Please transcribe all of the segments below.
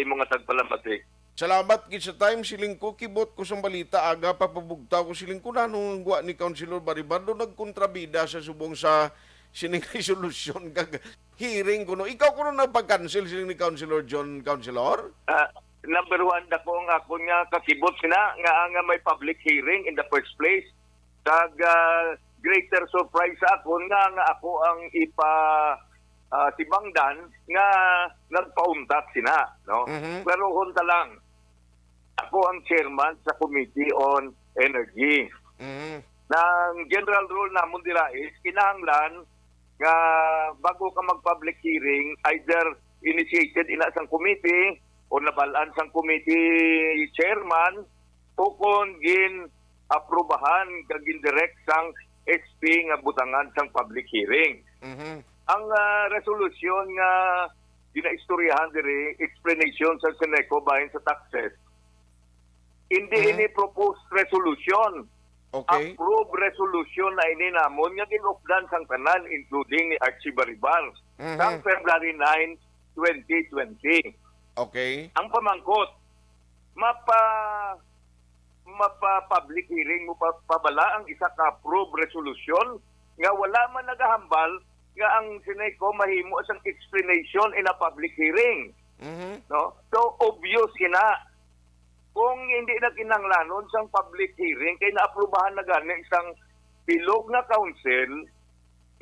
mga tagpalamatik. Salamat gid sa time siling ko kibot ko sa balita aga pa pabugtaw ko siling ko nanong guwa ni Councilor Baribardo nagkontrabida sa subong sa sining resolution kag hearing kuno ikaw kuno nagpag-cancel siling ni Councilor John Councilor. Number one, ako nga kakibot sina nga may public hearing in the first place. Kag greater surprise ako nga ako ang tibangdan nga nagpauntat sina, no? Pero hunta lang, ako ang chairman sa Committee on Energy. Nang general rule namon dira is kinahanglan nga bago ka mag-public hearing, either initiated ina sang committee o nabalaan sang committee chairman o kung gin-aprobahan kag gin-direct sang SP nga butangan sang public hearing. Ang resolution nga ginaistoryahan diri, explanation sa Seneco bahin sa taxes, hindi ini proposed resolution. Okay. Approved resolution na ini namon nga ginupdan sang tanan including ni Archie Baribar sang February 9, 2020. Okay. Ang pamangkot, mapa-public hearing mo pabala ang isa ka approved resolution nga wala man nagahambal nga ang Seneco mahimo sang explanation in a public hearing. No? So obvious kina kung hindi na kinanglanon sang public hearing kay naaprubahan na gani isang bilog na council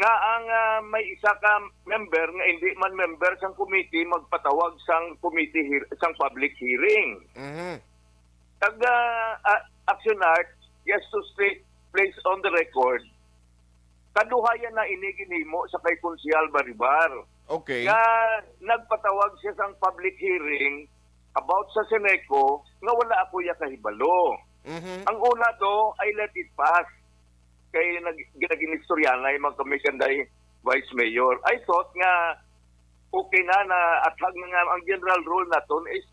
nga ang may isa ka member nga hindi man member sang committee magpatawag sang committee sang public hearing. Kag Action Act, yes to state place on the record, kaduhayan na ini ginhimo sa kay Konsyal Baribar. Okay. Nga nagpatawag siya sang public hearing about sa Seneco nga wala ako ya kahibalo. Ang una do ay let it pass. Kay ginaginistoryan ay magkamikanday Vice Mayor. I thought nga okay na athag nga ang general rule naton is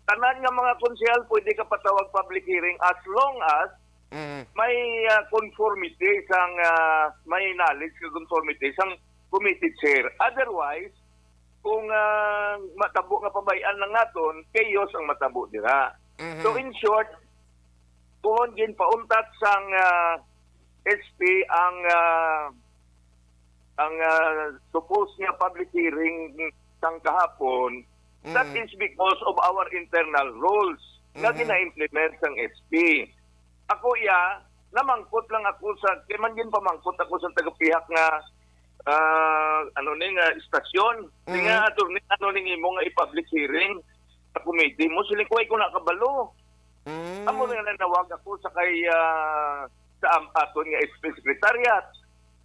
tanan nga mga konsyal pwede ka patawag public hearing as long as may conformity sang may knowledge sa conformity sang committee chair. Otherwise, kung matabo nga pabayan lang naton, chaos ang matabo dira. So in short, kung ginpauntat sang SP ang supposed nga public hearing sang kahapon, that is because of our internal rules nga gina-implement sang SP. Ako namangkot lang ako sa, kaya man din pamangkot ako sa tagapihak nga istasyon. Nga ning imo nga i-public hearing sa committee mo, siling ko nakabalo. Amo na nanawag ako sa kay sa aton nga SP Secretariat.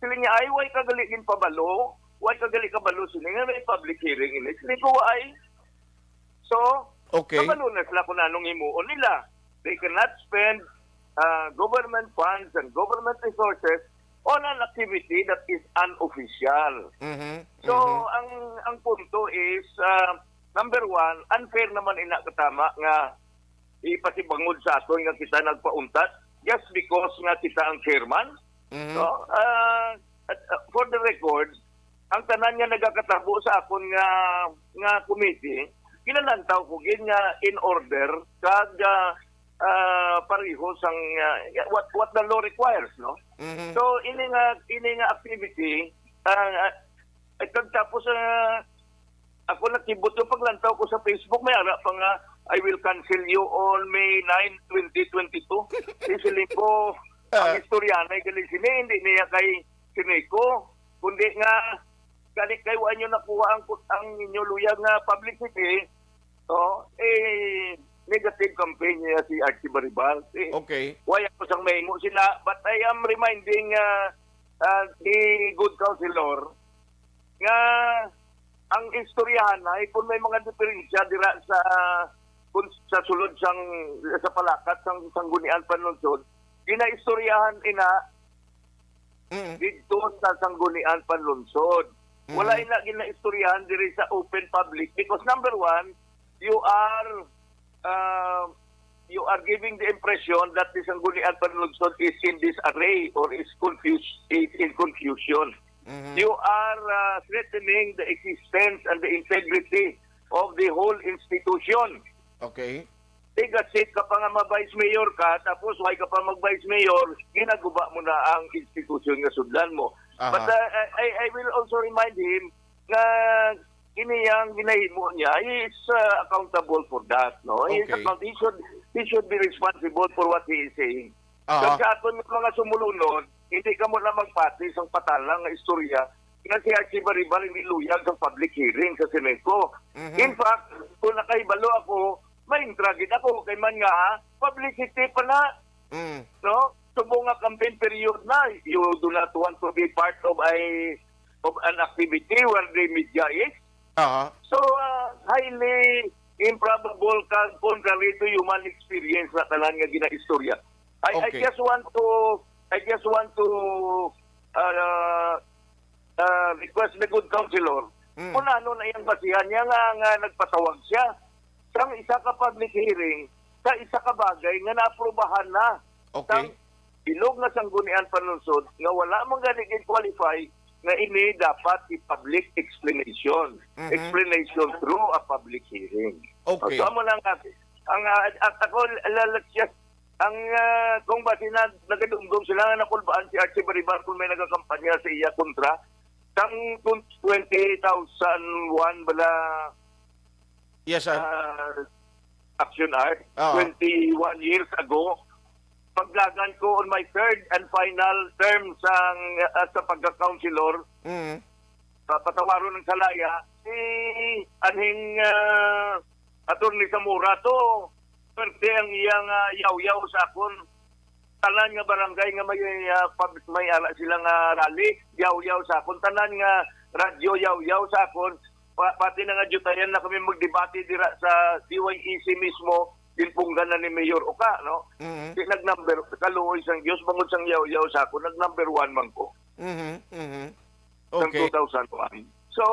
Siling niya ay way kagali din pabalo, way kagali kabalo siling nga may public hearing ini. Siling ko ay so, okay. kabalo na sila kung anong imuon nila. They cannot spend government funds and government resources on an activity that is unofficial. So, ang punto is, number one, unfair naman katama nga ipasibangod sa aton nga kita nagpauntat just because nga kita ang chairman. So, for the record, ang tanan nga nagakatabo sa akon nga committee, kinalantaw ko nga in order kag pareho sang what the law requires, no? So ini nga activity tapos ako nakibot yung paglantaw ko sa Facebook, may ara pa nga I will cancel you on May 9, 2022. Sisiling ko ang istoryanay galing hindi niya kay Seneco, kundi nga galing kayo nyo nakuha ang inyo luyag nga publicity, negative campaign niya si Archie Baribar. Okay. Why ako sang mahimo sila, but I am reminding the good councilor nga ang istoryahan ay kung may mga diferensya dira sa sulod sa palakat sang Sanggunian Panlungsod, ginaistoryahan dito sa Sanggunian Panlungsod. Wala ginaistoryahan diri sa open public because number one, you are giving the impression that the Sanggunian Panlungsod is in disarray or is in confusion. You are threatening the existence and the integrity of the whole institution. Okay. Tigasit ka pa nga ma-vice mayor ka, tapos why ka pa mag-vice mayor, ginaguba mo na ang institusyon nga sudlan mo. Aha. But I will also remind him na kiniyang ginahimo niya, he is accountable for that. No? He should be responsible for what he is saying. Aha. Sa aton yung mga sumulunod, hindi ka mo na magpatis ang patalang nga istorya nga si Archie Baribar hindi luyag sa public hearing sa Senado. In fact, kung nakahibalo ako, ma-intragit ako kay man nga, publicity pa na. No? Subong nga campaign period na, you do not want to be part of an activity where the media is. Aha. So, highly improbable ka contrary to human experience na tanan nga ginaistorya. I Okay. just want to request the good counselor kung ano na yung basihan niya nga nagpatawag siya sang isa ka public hearing sa isa ka bagay nga naaprubahan na. Okay. Sang bilog nga sanggunian panunsod nga wala mong ganigin qualify nga ini dapat i-public explanation. Explanation through a public hearing. Okay. So, amo lang ang ako lalaksya ang kung ba nagadumdum sila nga nakulbaan si Archie Baribar kung may nagakampanya sa iya kontra sang 20,001 bala Yes, sir. Action Art, Oo. 21 years ago, paglagan ko on my third and final term sa pagka-counselor, patawaron ng salaya, si Anhing Attorney Zamora to, pwerte ang iyang yaw-yaw sa akon. Tanan nga barangay nga may ala silang rally, yaw-yaw sa akon. Tanan nga radyo, yaw-yaw sa akon. Pati na nga jutayan na kami magdebate dira sa DYEC mismo, dinpunggan na ni Mayor Oka, no? Di nag-number, kaluoy sang Diyos, bangod sang yaw-yaw sa ako, nag-number 1 man ko. Okay. Sang 2001. So,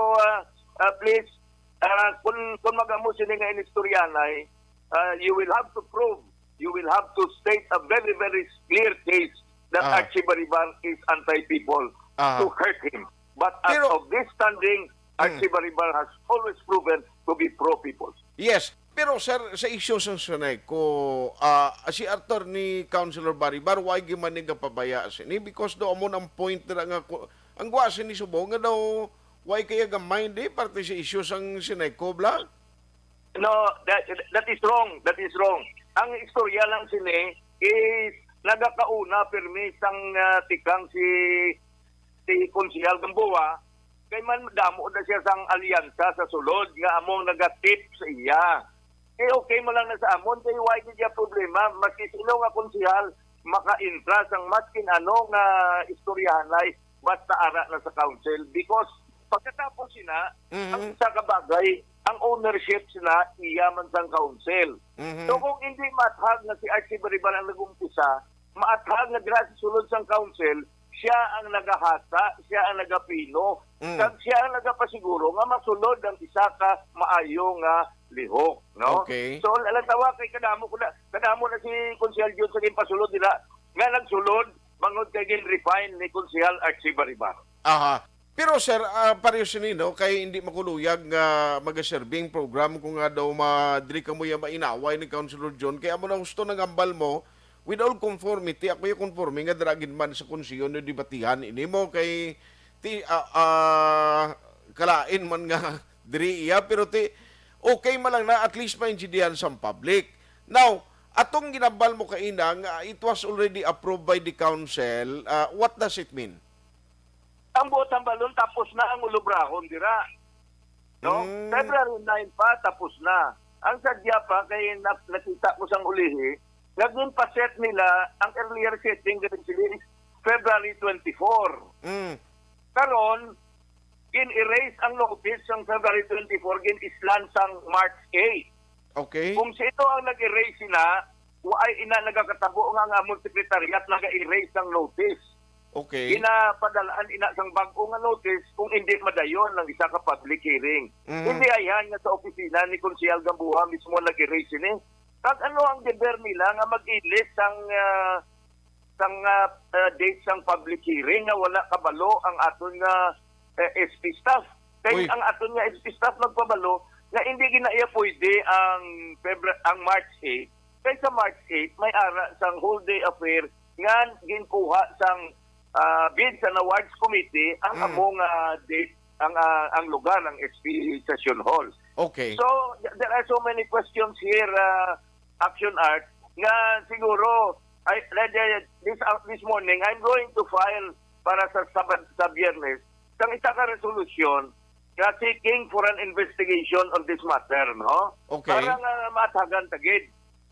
please, kung mag-amo sila nga inistoryanay, you will have to prove, you will have to state a very, very clear case that Archie Baribar is anti-people to hurt him. But as of this standing, Archie Baribar has always proven to be pro-people. Yes. Pero sir, sa isyo sa sanay ko, si Arthur ni Councilor Baribar, why giman nga pabaya sini? Because do amon ang point na nga, ang gwasin ni Subong, nga daw, why kaya gamay di, parte sa isyo sang sinay ko, bla? No, that is wrong. That is wrong. Ang istorya lang sini is nagakauna permis ang tikang si Konsehal Gamboa kay man damo na siya sang alyansa sa sulod nga among nagatip sa iya. Okay mo lang na sa amon kay why di siya problema maski sino nga konsehal maka-intra sang maskin ano nga istoryahanay basta ara na sa council because pagkatapos sina ang isa ka bagay ang ownership sila iya man sang council. So kung hindi maathag na si Archie Baribar ang nagumpisa, maathag na dira sa sulod sang council, siya ang nagahasa, siya ang nagapino, kag siya ang nagapasiguro nga masulod ang isa ka maayo nga lihok, no? Okay. So tawa kay kadamo na si Konsehal Jud sa pasulod nila nga nagsulod bangod kay gin-refine ni Konsehal Archie Baribar. Aha. Pero sir, pareho sinino, kay hindi makuluyag nga mag-serving program kung nga daw madiri ka mo yung mainaway ni Councilor John. Kaya mo na gusto ng ambal mo, with all conformity, ako yung conforming nga dragin man sa konsiyon na debatihan. Ini mo kay kalain man nga diri iya, pero okay man lang na at least maintindihan sa public. Now, atong ginambal mo kaina nga it was already approved by the council, what does it mean? Ang botang balon tapos na ang ulubrahon dira. No? February 9 pa tapos na. Ang sadya pa kay nakita ko sang ulihi, naging pa-set nila ang earlier setting ganun sila is February 24. Karon in-erase ang notice sang February 24 gin-islan sang March 8. Okay. Kung sino ang nag-erase na, ay ina nagakatabo nga among sekretariat nag-erase ang notice. Okay. Inapadalaan ina sang bag-o nga notice kung hindi madayon ng isa ka public hearing. Hindi ayan nga sa opisina ni Konsehal Gamboa mismo nag-erase ni. Kag ano ang deber nila nga mag-ilist sang date sang public hearing nga wala kabalo ang aton nga SP staff. Kaya ang aton nga SP staff nagpabalo nga hindi ginaya pwede ang March 8 kay sa March 8 may ara sang whole day affair nga ginkuha sang bid sa awards committee ang among date ang lugar ng SP Session Hall. Okay. So there are so many questions here, Action Art, nga siguro this morning I'm going to file para sa Biyernes sang isa ka resolution nga seeking for an investigation on this matter, no? Okay. Para nga matagan tagid.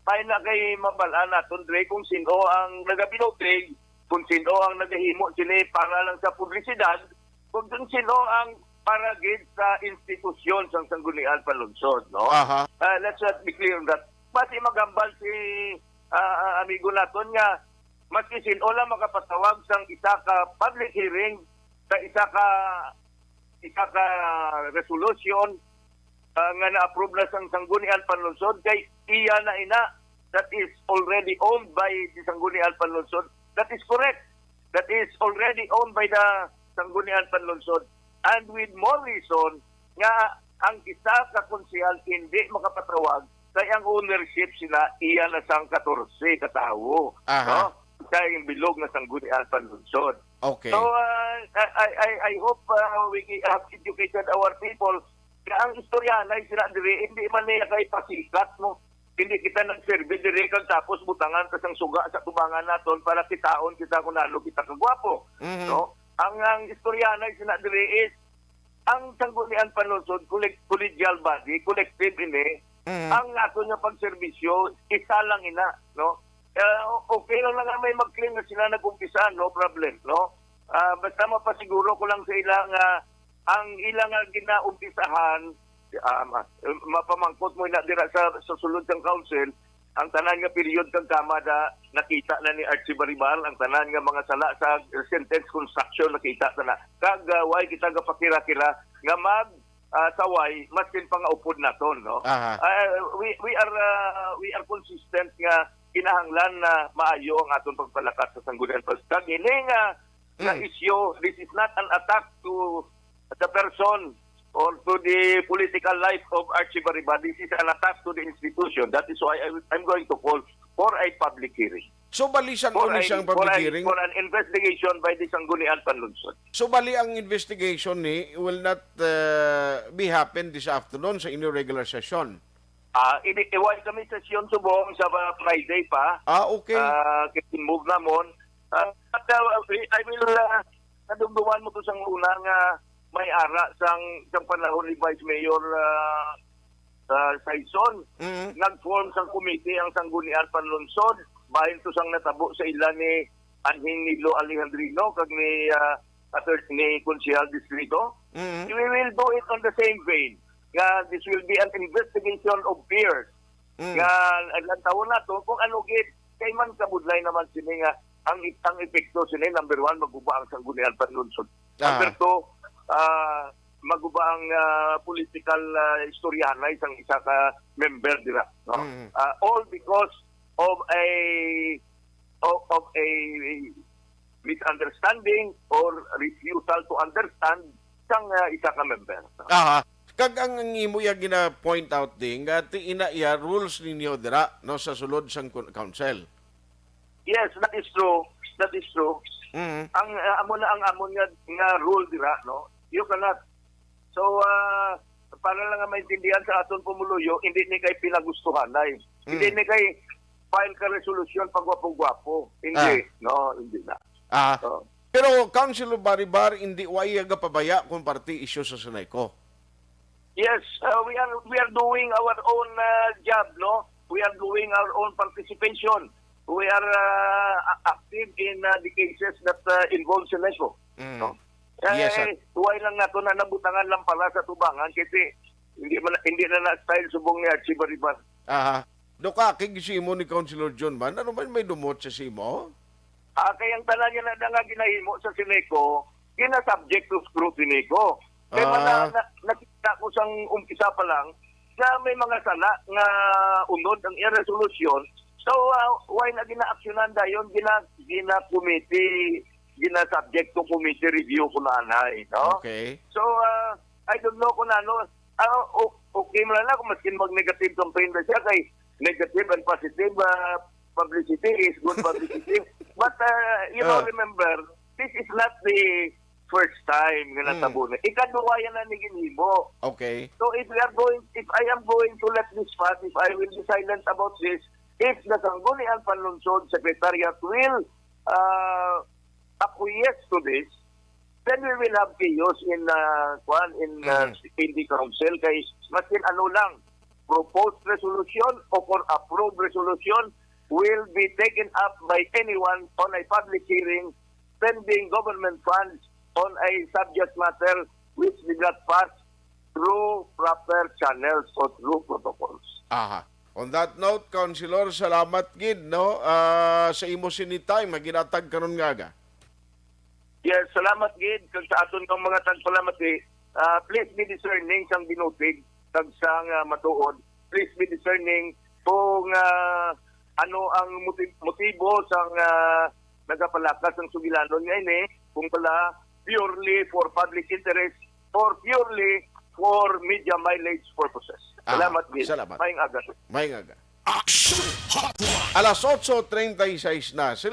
May na kay mabalaan naton Dre kung sino ang nagabinote, kung sino ang nagahimo sini para lang sa publisidad, kung sino ang paragid sa institusyon sa Sangguniang Panlunsod, no? Aha. Let's not be clear on that. Pati magambal si amigo naton nga maski sino lang makapatawag sang isa ka public hearing sa isa ka resolution nga na-approve na sang Sangguniang Panlunsod kay iya na ina that is already owned by the Sangguniang Panlunsod. That is correct. That is already owned by the Sangguniang Panlunsod. And with more reason nga ang isa ka konsehal hindi makapatawag kay ang ownership sila iya na sang 14 katawo. No? Kaya yung bilog na Sangguniang Panlunsod. Okay. So I hope we have educated our people. Ang istoryanay sila diri hindi man niya kay pasikat mo. Hindi kita nag-survey diri kag tapos butangan ka sang suga sa tubangan naton para kitaon kita kung nalo kita kagwapo. No? Ang istoryanay sila diri is ang Sangguniang Panlunsod collegial body, collective ini. Ang ato nga pagserbisyo isa lang ina, no? Okay lang nga may mag-claim na sila nag-umpisa, no problem, no? Basta mapasiguro ko lang sa ilang ang ilang ginaumpisahan, mapamangkot mo na dira sa sulod ng council, ang tanan nga period kang kamada nakita na ni Archie Baribar, ang tanan nga mga sala sa sentence construction nakita na. Kag way kita gapakira-kira nga saway maskin pangaupod naton, no? We are consistent nga kinahanglan na maayo ang aton pagpalakas sa Sangguniang Panlunsod. Ini nga issue, this is not an attack to the person or to the political life of Archie Bariba. This is an attack to the institution. That is why I'm going to call for a public hearing. So bali siyang siyang public hearing? For an investigation by the Sangguniang Panlunsod. So bali ang investigation ni will not be happen this afternoon sa inyong regular session? Iway kami session subong sa Friday pa. Okay. Move namon. But I will nadumduman mo to sang una nga may ara sang panahon ni Vice Mayor Saison. Nag-form sang committee ang Sangguniang Panlunsod bahin to sang natabo sa ila ni Anhing Nilo Alejandrino kag ni Konsehal Distrito. We will do it on the same vein. This will be an investigation of peers. Ilang taon na to kung ano git kay man kabudlay naman sini nga ang epekto sini number 1 maguba ang Sangguniang Panlunsod. Number 2 maguba ang political istoryanay sang isa ka member dira, no? All because of a misunderstanding or refusal to understand sang isa ka member. Kag ang imo ya gina-point out din nga ina iya rules ninyo dira no sa sulod sang council. Yes, that is true. That is true. Ang amon nga rule dira, no. You cannot. So para lang nga maintindihan sa aton pumuluyo, hindi ni kay pinagustuhan ay. Hindi ni kay file ka resolution pagwapo-gwapo. Hindi, no, hindi na. Pero Councilor Baribar hindi way aga pabaya kung party issue sa Senayco. Yes, we are doing our own job, no? We are doing our own participation. We are active in the cases that involve Senayco. No? Yes, sir. Huwag lang nato na nabutangan lang pala sa tubangan kasi hindi na na-style subong ni Archie Baribar. Doka, kigisi mo ni Councilor John man, ano man may dumot sa simo? Kaya ang tanan niya na nga ginahimo sa Senayco, gina-subject to scrutiny ko. Kaya nakita ko sang umpisa pa lang na may mga sala nga unod ang resolution. So, why na gina-aksyonan dayon, gina-committee, gina-subject to committee review ko na anay, no? Okay. So, I don't know kung ano, okay man lang kung maskin mag-negative campaign na siya kay negative and positive publicity is good publicity. But remember, this is not the first time nga natabo na. Ikaduwayan na ni ginhimo. Okay. So if I am going to let this pass, if I will be silent about this, if the Sangguniang Panlunsod Secretariat will acquiesce to this, then we will have chaos in the council kay maskin ano lang proposed resolution o for approved resolution will be taken up by anyone on a public hearing spending government funds on a subject matter which did not pass through proper channels or through protocols. Aha. On that note, Councilor, salamat gid no sa imo sinitay maginatag karon nga aga. Yes, salamat gid kag sa aton ng mga tagpalamati. Please be discerning sang binutig kag sang matuod. Please be discerning kung ano ang motibo sang nagapalakas ng sugilanon nga ini, kung pala purely for public interest or purely for media mileage purposes. Salamat gid. Salamat. Maayong aga. Maayong aga. Action Hotline. Alas 8:36 na.